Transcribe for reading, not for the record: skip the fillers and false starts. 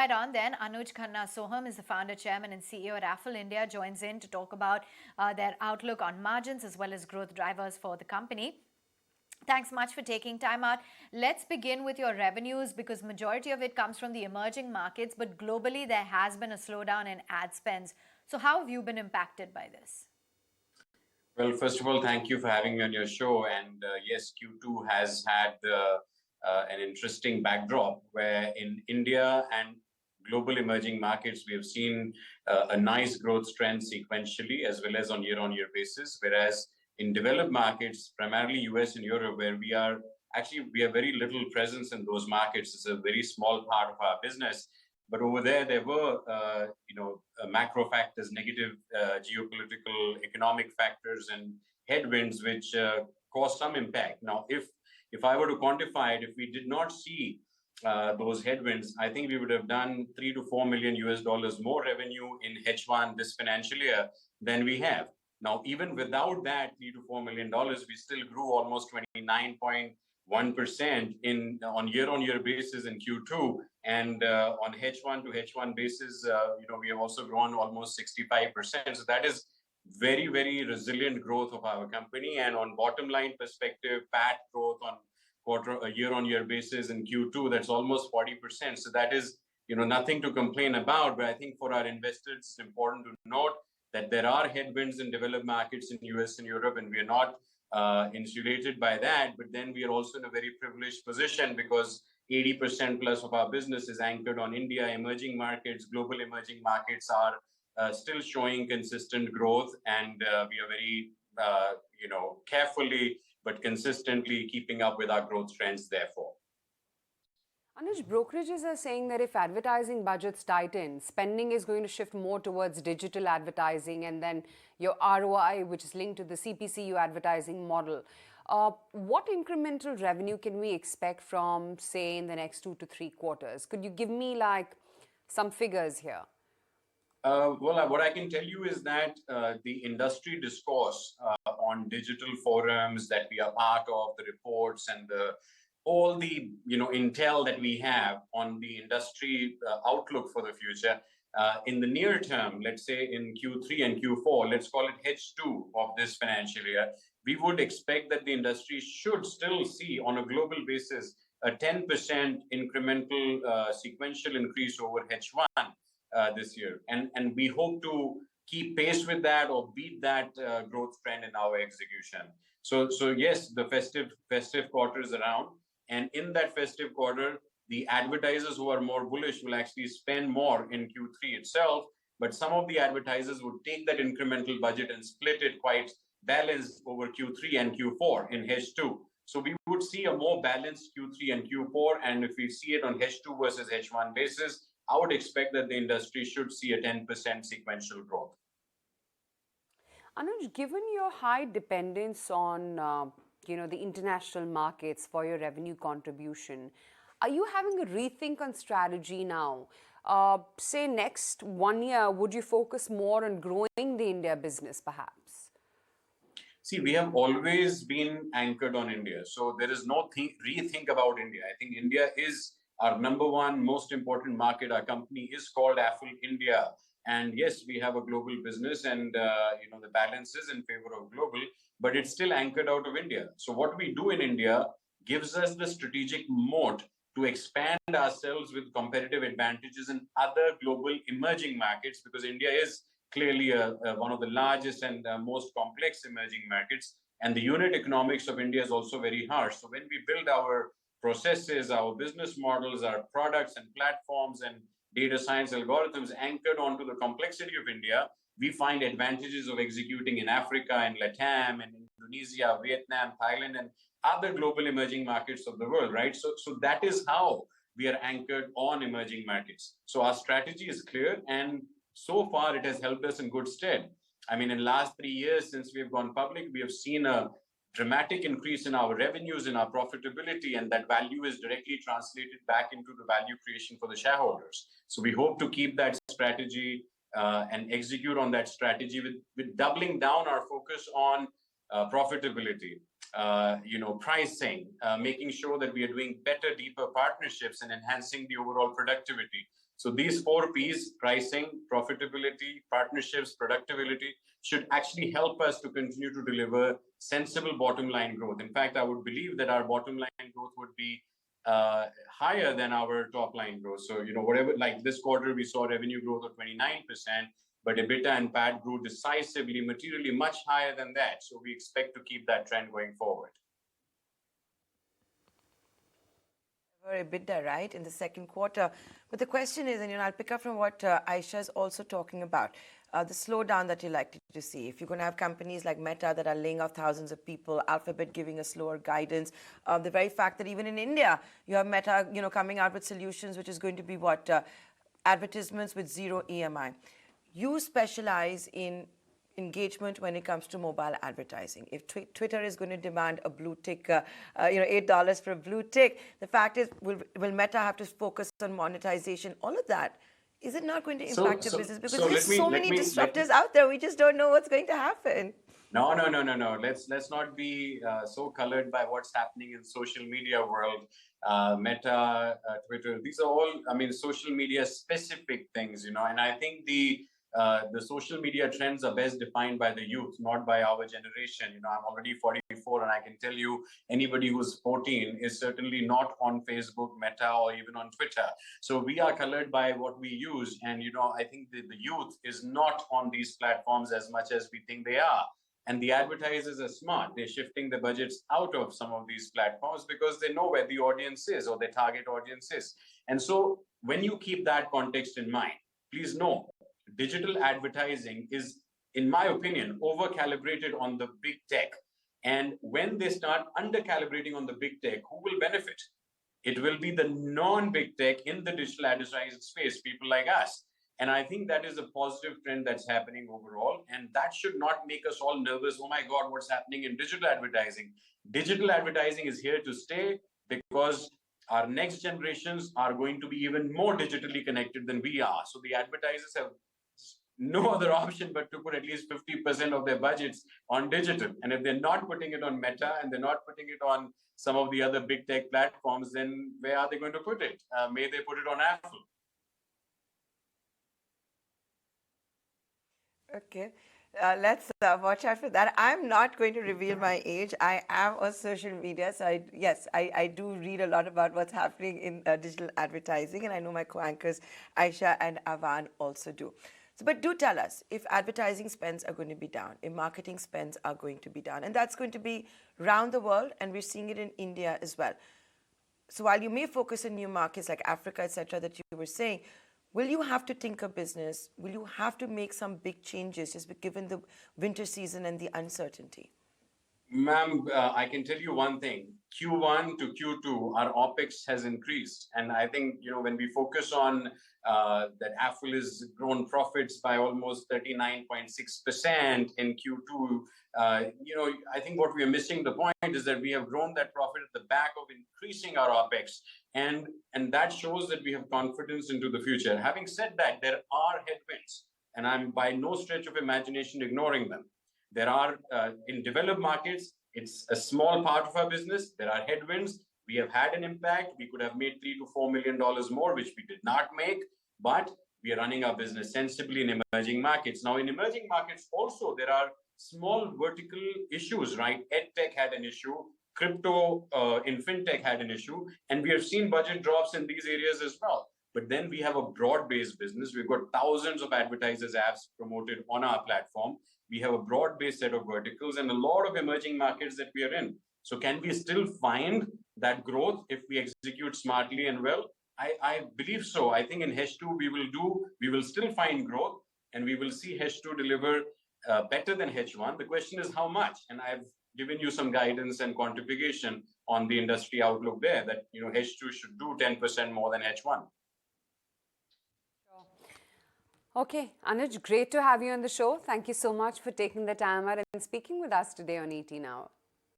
Right on then, Anuj Khanna Sohum is the founder, chairman, and CEO at Affle India, joins in to talk about their outlook on margins as well as growth drivers for the company. Thanks much for taking time out. Let's begin with your revenues because majority of it comes from the emerging markets, but globally there has been a slowdown in ad spends. So how have you been impacted by this? Well, first of all, thank you for having me on your show. And yes, Q2 has had an interesting backdrop where in India and global emerging markets, we have seen a nice growth trend sequentially as well as on year basis. Whereas in developed markets, primarily US and Europe, where we have very little presence in those markets. It's a very small part of our business. But over there were, macro factors, negative geopolitical, economic factors, and headwinds, which caused some impact. Now, if I were to quantify it, if we did not see those headwinds, I think we would have done $3 to $4 million US more revenue in H1 this financial year than we have. Now, even without that $3 to $4 million, we still grew almost 29.1% on year basis in Q2, and on H1 to H1 basis, we have also grown almost 65%. So that is very, very resilient growth of our company. And on bottom line perspective, PAT growth on year basis in Q2, that's almost 40%. So that is, nothing to complain about. But I think for our investors, it's important to note that there are headwinds in developed markets in US and Europe, and we are not insulated by that. But then we are also in a very privileged position because 80% plus of our business is anchored on India. Emerging markets, global emerging markets are still showing consistent growth, and we are very, carefully but consistently keeping up with our growth trends. Therefore, Anuj, brokerages are saying that if advertising budgets tighten, spending is going to shift more towards digital advertising, and then your ROI, which is linked to the CPCU advertising model. What incremental revenue can we expect from, say, in the next 2 to 3 quarters? Could you give me some figures here? Well, what I can tell you is that the industry discourse on digital forums that we are part of, the reports and all the intel that we have on the industry outlook for the future in the near term, let's say in Q3 and Q4, let's call it H2 of this financial year, we would expect that the industry should still see on a global basis a 10% incremental sequential increase over H1 this year. And we hope to keep pace with that or beat that growth trend in our execution. So yes, the festive quarter is around. And in that festive quarter, the advertisers who are more bullish will actually spend more in Q3 itself. But some of the advertisers would take that incremental budget and split it quite balanced over Q3 and Q4 in H2. So we would see a more balanced Q3 and Q4. And if we see it on H2 versus H1 basis, I would expect that the industry should see a 10% sequential growth. Anuj, given your high dependence on the international markets for your revenue contribution, are you having a rethink on strategy now? Say next 1 year, would you focus more on growing the India business perhaps? See, we have always been anchored on India. So there is no rethink about India. I think India is our number one most important market. Our company is called Affle India. And yes, we have a global business and, the balance is in favor of global, but it's still anchored out of India. So what we do in India gives us the strategic moat to expand ourselves with competitive advantages in other global emerging markets, because India is clearly one of the largest and most complex emerging markets. And the unit economics of India is also very harsh. So when we build our processes, our business models, our products and platforms and data science algorithms anchored onto the complexity of India, we find advantages of executing in Africa and LATAM and Indonesia, Vietnam, Thailand, and other global emerging markets of the world, right? So that is how we are anchored on emerging markets. So our strategy is clear, and so far it has helped us in good stead. I mean, in the last 3 years since we have gone public, we have seen a dramatic increase in our revenues and our profitability, and that value is directly translated back into the value creation for the shareholders. So we hope to keep that strategy and execute on that strategy with doubling down our focus on profitability, pricing, making sure that we are doing better, deeper partnerships and enhancing the overall productivity. So these four P's, pricing, profitability, partnerships, productivity, should actually help us to continue to deliver sensible bottom line growth. In fact, I would believe that our bottom line growth would be higher than our top line growth. So, whatever, like this quarter, we saw revenue growth of 29%, but EBITDA and PAT grew decisively, materially much higher than that. So we expect to keep that trend going forward. EBITDA, right, in the second quarter. But the question is, and I'll pick up from what Aisha is also talking about, the slowdown that you're likely to see. If you're going to have companies like Meta that are laying off thousands of people, Alphabet giving a slower guidance, the very fact that even in India, you have Meta, coming out with solutions, which is going to be what? Advertisements with zero EMI. You specialize in engagement when it comes to mobile advertising. If Twitter is going to demand a blue tick, $8 for a blue tick, the fact is, will Meta have to focus on monetization? All of that, is it not going to impact your business? Because there's so many disruptors out there, we just don't know what's going to happen. No. Let's not be so colored by what's happening in social media world. Meta, Twitter, these are all, social media specific things, and I think the social media trends are best defined by the youth, not by our generation. I'm already 44, and I can tell you anybody who's 14 is certainly not on Facebook, Meta, or even on Twitter. So we are colored by what we use. And, I think the youth is not on these platforms as much as we think they are. And the advertisers are smart. They're shifting the budgets out of some of these platforms because they know where the audience is or their target audience is. And so when you keep that context in mind, please know, digital advertising is, in my opinion, over-calibrated on the big tech. And when they start under-calibrating on the big tech, who will benefit? It will be the non-big tech in the digital advertising space, people like us. And I think that is a positive trend that's happening overall. And that should not make us all nervous. Oh my God, what's happening in digital advertising? Digital advertising is here to stay because our next generations are going to be even more digitally connected than we are. So the advertisers have no other option but to put at least 50% of their budgets on digital. And if they're not putting it on Meta and they're not putting it on some of the other big tech platforms, then where are they going to put it? May they put it on Affle? Okay. Let's watch out for that. I'm not going to reveal my age. I am on social media. So I do read a lot about what's happening in digital advertising. And I know my co-anchors, Aisha and Avan, also do. So, but do tell us if advertising spends are going to be down, if marketing spends are going to be down. And that's going to be around the world. And we're seeing it in India as well. So while you may focus on new markets like Africa, etc., that you were saying, will you have to tinker business? Will you have to make some big changes just given the winter season and the uncertainty? Ma'am, I can tell you one thing. Q1 to Q2, our OPEX has increased. And I think, when we focus on that Affle has grown profits by almost 39.6% in Q2, I think what we are missing the point is that we have grown that profit at the back of increasing our OPEX. And that shows that we have confidence into the future. Having said that, there are headwinds, and I'm by no stretch of imagination ignoring them. There are, in developed markets, it's a small part of our business. There are headwinds. We have had an impact. We could have made $3 to $4 million more, which we did not make, but we are running our business sensibly in emerging markets. Now, in emerging markets also, there are small vertical issues, right? EdTech had an issue. Crypto in fintech had an issue, and we have seen budget drops in these areas as well. But then we have a broad-based business. We've got thousands of advertisers' apps promoted on our platform. We have a broad-based set of verticals and a lot of emerging markets that we are in. So can we still find that growth if we execute smartly and well? I believe so. I think in H2 we will still find growth, and we will see H2 deliver better than H1. The question is how much, and I've given you some guidance and quantification on the industry outlook there that H2 should do 10% more than H1. Okay, Anuj, great to have you on the show. Thank you so much for taking the time out and speaking with us today on ET Now.